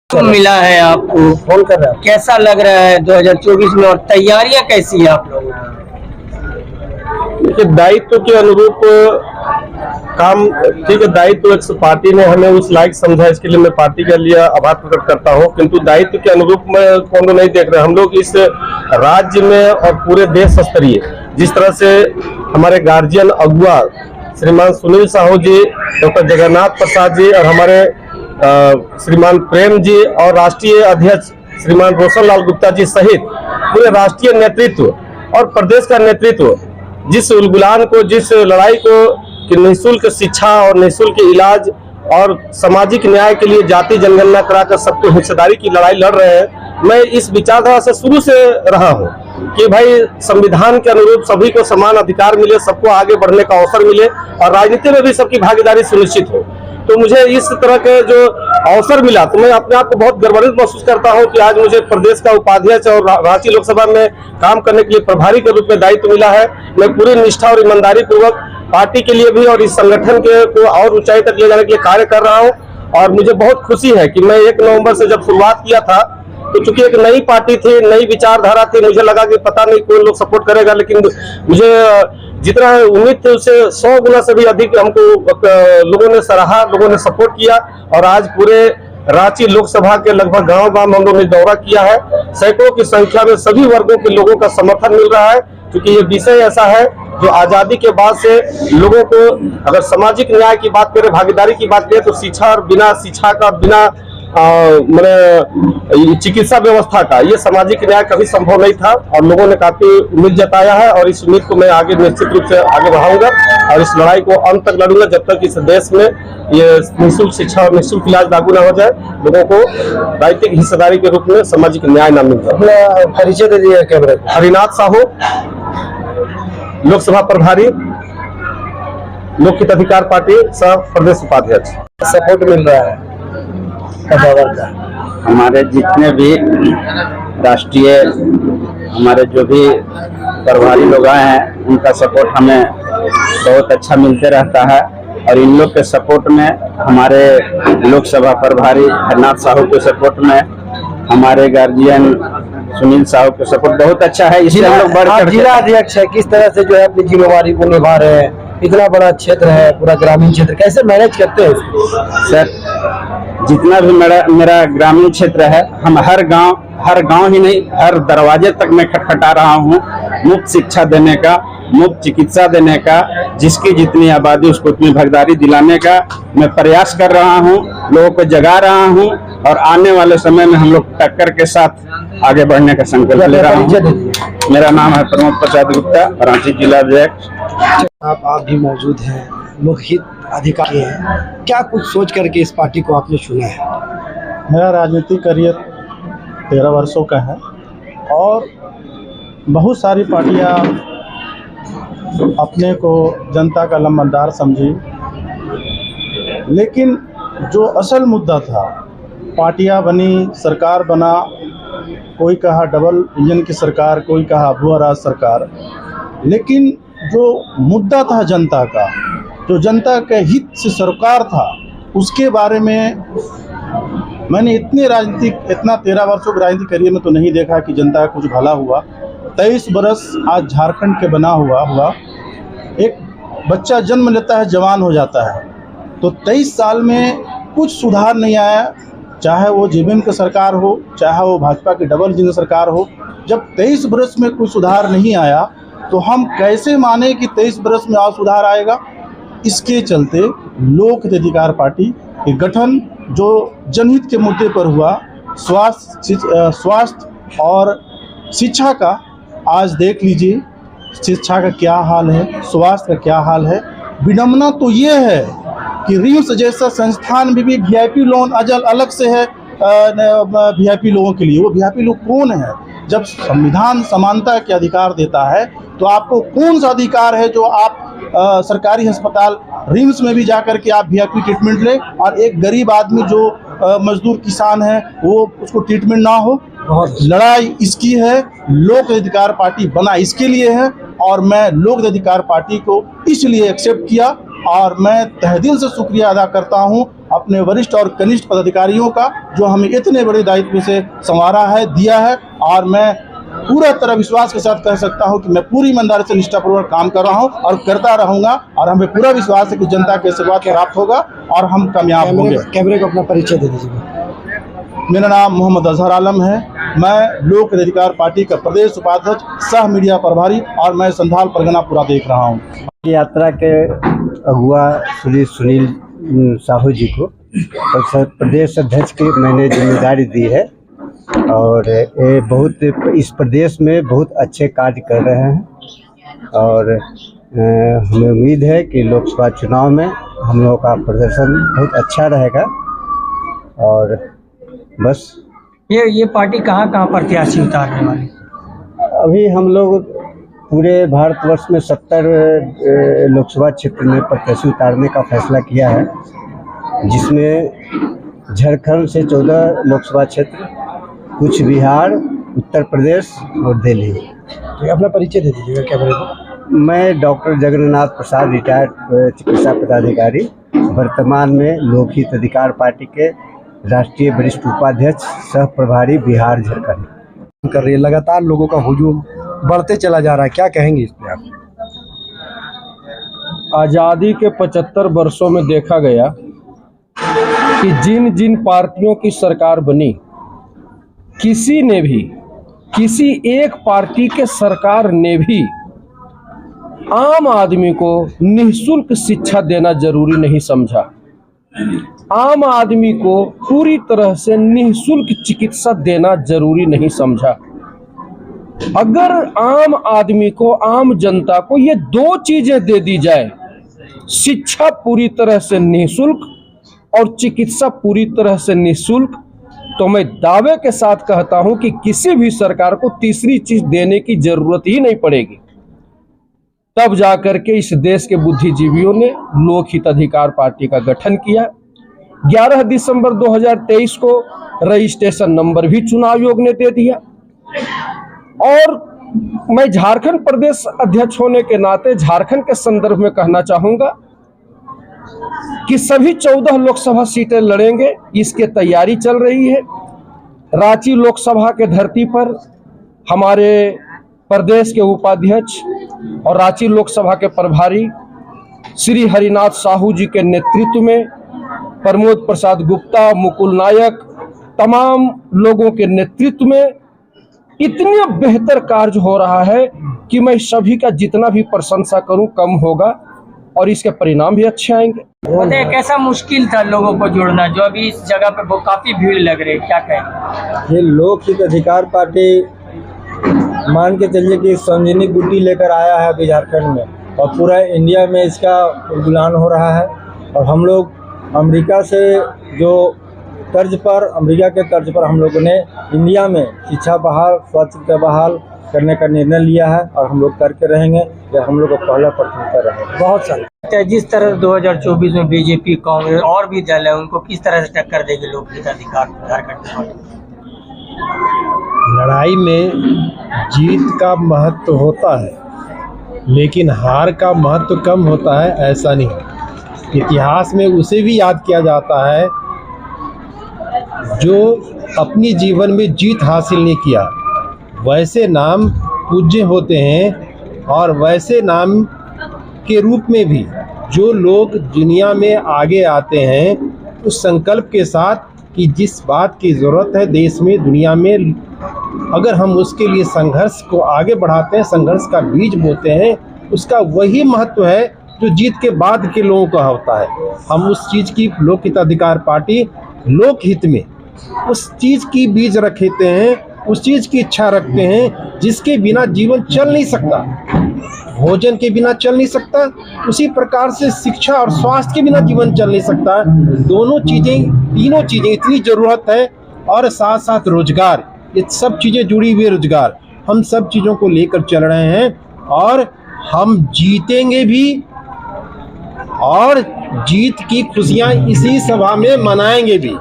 मिला है आपको, फोन कर रहा है। कैसा लग रहा है 2024 में और तैयारियां कैसी है आप लोगों की? देखिए, दायित्व के अनुरूप काम, ठीक है, दायित्व एक पार्टी ने हमें उस लायक समझा, इसके लिए मैं पार्टी के लिए आभार प्रकट करता हूं, किंतु दायित्व के अनुरूप में कौन नहीं देख रहे। हम लोग इस राज्य में और पूरे देश स्तरीय जिस तरह से हमारे गार्जियन अगुआ श्रीमान सुनील साहू जी, डॉक्टर जगन्नाथ प्रसाद जी और हमारे श्रीमान प्रेम जी और राष्ट्रीय अध्यक्ष श्रीमान रोशन लाल गुप्ता जी सहित पूरे राष्ट्रीय नेतृत्व और प्रदेश का नेतृत्व जिस उलगुलान को, जिस लड़ाई को कि निःशुल्क शिक्षा और निःशुल्क इलाज और सामाजिक न्याय के लिए जाति जनगणना कराकर सबको हिस्सेदारी की लड़ाई लड़ रहे हैं, मैं इस विचारधारा से शुरू से रहा हूं कि भाई संविधान के अनुरूप सभी को समान अधिकार मिले, सबको आगे बढ़ने का अवसर मिले और राजनीति में भी सबकी भागीदारी सुनिश्चित हो। तो मुझे इस तरह के जो अवसर मिला तो मैं अपने आप को बहुत गर्वित महसूस करता हूं कि आज मुझे प्रदेश का उपाध्यक्ष और रांची लोकसभा में काम करने के लिए प्रभारी के रूप में दायित्व मिला है। मैं पूरी निष्ठा और ईमानदारी पूर्वक पार्टी के लिए भी और इस संगठन के को और ऊंचाई तक ले जाने के लिए कार्य कर रहा हूं और मुझे बहुत खुशी है कि मैं 1 नवंबर से जब शुरुआत किया था तो चूंकि एक नई पार्टी थी, नई विचारधारा थी, मुझे लगा कि पता नहीं कोई लोग सपोर्ट करेगा, लेकिन मुझे जितना उम्मीद थी उससे 100 गुना से भी अधिक हमको लोगों ने सराहा, लोगों ने सपोर्ट किया और आज पूरे रांची लोकसभा के लगभग गांव-गांव हम लोगों ने दौरा किया है। सैकड़ों की संख्या में सभी वर्गों के लोगों का समर्थन मिल रहा है, क्योंकि ये विषय ऐसा है जो आजादी के बाद से लोगों को, अगर सामाजिक न्याय की बात करें, भागीदारी की बात करें, तो शिक्षा और बिना शिक्षा का, बिना चिकित्सा व्यवस्था का ये सामाजिक न्याय कभी संभव नहीं था और लोगों ने काफी उम्मीद जताया है और इस उम्मीद को मैं आगे निश्चित रूप से आगे बढ़ाऊंगा और इस लड़ाई को अंत तक लड़ूंगा जब तक इस देश में ये निःशुल्क शिक्षा और निःशुल्क इलाज लागू न हो जाए, लोगों को राजनीतिक हिस्सेदारी के रूप में सामाजिक न्याय न मिल जाए। परिचय दे दिया कैमरे। हरिनाथ साहू, लोकसभा प्रभारी, लोकहित अधिकार पार्टी सह प्रदेश उपाध्यक्ष। सपोर्ट मिल रहा है हमारे जितने भी राष्ट्रीय हमारे जो भी प्रभारी लोग आए हैं उनका सपोर्ट हमें बहुत अच्छा मिलते रहता है और इन लोग के सपोर्ट में, हमारे लोकसभा प्रभारी हरनाथ साहू के सपोर्ट में, हमारे गार्जियन सुनील साहू के सपोर्ट बहुत अच्छा है। इसलिए हम लोग बढ़कर जिला अध्यक्ष है, किस तरह से जो है अपनी जिम्मेवारी को निभा रहे हैं? इतना बड़ा क्षेत्र है, पूरा ग्रामीण क्षेत्र, कैसे मैनेज करते हैं सर? जितना भी मेरा ग्रामीण क्षेत्र है, हम हर गांव ही नहीं, हर दरवाजे तक मैं खटखटा रहा हूं मुफ्त शिक्षा देने का, मुफ्त चिकित्सा देने का, जिसकी जितनी आबादी उसको उतनी भागीदारी दिलाने का मैं प्रयास कर रहा हूं, लोगों को जगा रहा हूं और आने वाले समय में हम लोग टक्कर के साथ आगे बढ़ने का संकल्प ले रहा हूं। मेरा नाम है प्रमोद प्रसाद गुप्ता, रांची जिला अध्यक्ष। आप भी मौजूद हैं, लोकहित अधिकारी हैं, क्या कुछ सोच करके इस पार्टी को आपने चुना है? मेरा राजनीतिक करियर 13 वर्षों का है और बहुत सारी पार्टियां अपने को जनता का लंबरदार समझी, लेकिन जो असल मुद्दा था, पार्टियां बनी, सरकार बना, कोई कहा डबल इंजन की सरकार, कोई कहा भुआ राज सरकार, लेकिन जो मुद्दा था जनता का, जो जनता के हित से सरकार था, उसके बारे में मैंने इतना 13 वर्षों के राजनीतिक करियर में तो नहीं देखा कि जनता का कुछ भला हुआ। 23 बरस आज झारखंड के बना हुआ एक बच्चा जन्म लेता है, जवान हो जाता है, तो 23 साल में कुछ सुधार नहीं आया, चाहे वो जेबीएम की सरकार हो, चाहे वो भाजपा की डबल इंजन सरकार हो। जब 23 बरस में कोई सुधार नहीं आया तो हम कैसे माने कि 23 बरस में और सुधार आएगा? इसके चलते लोकहित अधिकार पार्टी के गठन जो जनहित के मुद्दे पर हुआ, स्वास्थ्य और शिक्षा का, आज देख लीजिए शिक्षा का क्या हाल है, स्वास्थ्य का क्या हाल है। विडम्बना तो ये है कि रिम्स जैसा संस्थान भी वीआईपी लोन अलग से है वीआईपी लोगों के लिए। वो वीआईपी लोग कौन है? जब संविधान समानता के अधिकार देता है तो आपको कौन सा अधिकार है जो आप सरकारी अस्पताल रिम्स में भी जाकर के आप वीआईपी ट्रीटमेंट ले और एक गरीब आदमी जो मजदूर किसान है वो उसको ट्रीटमेंट ना हो? लड़ाई इसकी है। लोक अधिकार पार्टी बना इसके लिए है और मैं लोक अधिकार पार्टी को इसलिए एक्सेप्ट किया और मैं तहे दिल से शुक्रिया अदा करता हूं अपने वरिष्ठ और कनिष्ठ पदाधिकारियों का, जो हमें इतने बड़े दायित्व से संवारा है, दिया है। और मैं पूरा तरह विश्वास के साथ कह सकता हूं कि मैं पूरी ईमानदारी से निष्ठापूर्वक काम कर रहा हूं और करता रहूंगा, और हमें पूरा विश्वास है कि जनता के आशीर्वाद प्राप्त होगा और हम कामयाब होंगे। कैमरे को अपना परिचय दे दीजिए। मेरा नाम मोहम्मद अजहर आलम है। मैं लोक अधिकार पार्टी का प्रदेश उपाध्यक्ष सह मीडिया प्रभारी, और मैं संथाल परगना पूरा देख रहा हूँ। यात्रा के अगुआ श्री सुनील साहू जी को प्रदेश अध्यक्ष की मैंने जिम्मेदारी दी है, और ये बहुत इस प्रदेश में बहुत अच्छे कार्य कर रहे हैं, और हमें उम्मीद है कि लोकसभा चुनाव में हम लोगों का प्रदर्शन बहुत अच्छा रहेगा। और बस ये पार्टी कहाँ प्रत्याशी उतारने वाली? अभी हम लोग पूरे भारतवर्ष में 70 लोकसभा क्षेत्र में प्रत्याशी उतारने का फैसला किया है, जिसमें झारखंड से 14 लोकसभा क्षेत्र, कुछ बिहार, उत्तर प्रदेश और दिल्ली। तो अपना परिचय दे दीजिएगा कैमरे को। मैं डॉक्टर जगन्नाथ प्रसाद, रिटायर्ड चिकित्सा पदाधिकारी, वर्तमान में लोकहित अधिकार पार्टी के राष्ट्रीय वरिष्ठ उपाध्यक्ष सह प्रभारी बिहार झारखंड कर रही है। लगातार लोगों का हुजूम बढ़ते चला जा रहा है, क्या कहेंगे इस पे आप? आज़ादी के 75 वर्षों में देखा गया कि जिन जिन पार्टियों की सरकार बनी, किसी ने भी, किसी एक पार्टी के सरकार ने भी आम आदमी को निःशुल्क शिक्षा देना जरूरी नहीं समझा, आम आदमी को पूरी तरह से निःशुल्क चिकित्सा देना जरूरी नहीं समझा। अगर आम आदमी को, आम जनता को ये दो चीजें दे दी जाए, शिक्षा पूरी तरह से निःशुल्क और चिकित्सा पूरी तरह से निःशुल्क, तो मैं दावे के साथ कहता हूं कि किसी भी सरकार को तीसरी चीज देने की जरूरत ही नहीं पड़ेगी। तब जाकर के इस देश के बुद्धिजीवियों ने लोकहित अधिकार पार्टी का गठन किया। 11 दिसंबर 2023 को रजिस्ट्रेशन नंबर भी चुनाव आयोग ने दे दिया। और मैं झारखंड प्रदेश अध्यक्ष होने के नाते झारखंड के संदर्भ में कहना चाहूंगा कि सभी 14 लोकसभा सीटें लड़ेंगे, इसकी तैयारी चल रही है। रांची लोकसभा के धरती पर हमारे प्रदेश के उपाध्यक्ष और रांची लोकसभा के प्रभारी श्री हरिनाथ साहू जी के नेतृत्व में, प्रमोद प्रसाद गुप्ता, मुकुल नायक, तमाम लोगों के नेतृत्व में इतना बेहतर कार्य हो रहा है कि मैं सभी का जितना भी प्रशंसा करूं कम होगा, और इसके परिणाम भी अच्छे आएंगे। बताइए, कैसा मुश्किल था लोगों को जोड़ना, जो अभी इस जगह पे काफी भीड़ लग रही है, क्या कहें? ये लोकहित अधिकार पार्टी मान के चलिए कि संजीवनी बूटी लेकर आया है अभी झारखंड में, और पूरा इंडिया में इसका उद्घाटन हो रहा है। और हम लोग अमेरिका से जो अमेरिका के तर्ज पर हम लोगों ने इंडिया में शिक्षा बहाल, स्वच्छता बहाल करने का निर्णय लिया है, और हम लोग करके रहेंगे। यह हम लोग का पहला प्राथमिकता रहेगा। बहुत सारे जिस तरह 2024 में बीजेपी, कांग्रेस और भी दल है, उनको किस तरह से टक्कर देगी लोकहित अधिकार झारखंड? लड़ाई में जीत का महत्व होता है, लेकिन हार का महत्व कम होता है, ऐसा नहीं। इतिहास में उसे भी याद किया जाता है जो अपनी जीवन में जीत हासिल नहीं किया। वैसे नाम पूज्य होते हैं, और वैसे नाम के रूप में भी जो लोग दुनिया में आगे आते हैं उस संकल्प के साथ कि जिस बात की ज़रूरत है देश में, दुनिया में, अगर हम उसके लिए संघर्ष को आगे बढ़ाते हैं, संघर्ष का बीज बोते हैं, उसका वही महत्व है जो जीत के बाद के लोगों का होता है। हम उस चीज़ की, लोकहित अधिकार पार्टी लोकहित में उस चीज़ की बीज रखते हैं, उस चीज़ की इच्छा रखते हैं जिसके बिना जीवन चल नहीं सकता। भोजन के बिना चल नहीं सकता, उसी प्रकार से शिक्षा और स्वास्थ्य के बिना जीवन चल नहीं सकता। दोनों चीज़ें, तीनों चीज़ें इतनी ज़रूरत है, और साथ साथ रोजगार, ये सब चीज़ें जुड़ी हुई रोजगार, हम सब चीज़ों को लेकर चल रहे हैं, और हम जीतेंगे भी, और जीत की खुशियाँ इसी सभा में मनाएंगे भी।